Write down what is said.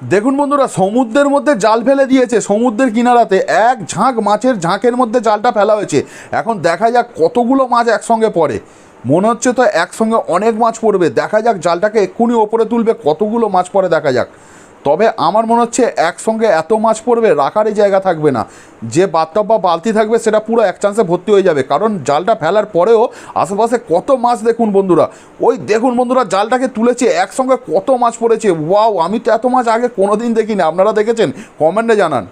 দেখুন বন্ধুরা, সমুদ্রের মধ্যে জাল ফেলে দিয়েছে, সমুদ্রের কিনারাতে এক ঝাঁক মাছের ঝাঁকের মধ্যে জালটা ফেলা হয়েছে। এখন দেখা যাক কতগুলো মাছ একসঙ্গে পড়ে। মনে হচ্ছে তো একসঙ্গে অনেক মাছ পড়বে। দেখা যাক, জালটাকে এক্ষুনি ওপরে তুলবে, কতগুলো মাছ পড়ে দেখা যাক। তবে আমার মনে হচ্ছে একসঙ্গে এত মাছ পড়বে রাখারই জায়গা থাকবে না। যে বাথটব বা বালতি থাকবে সেটা পুরো এক চান্সে ভর্তি হয়ে যাবে, কারণ জালটা ফেলার পরেও আশেপাশে কত মাছ দেখুন বন্ধুরা। ওই দেখুন বন্ধুরা, জালটাকে তুলেছে, একসঙ্গে কত মাছ পড়েছে। ওয়াও, আমি তো এত মাছ আগে কোনোদিন দেখিনি। আপনারা দেখেছেন? কমেন্টে জানান।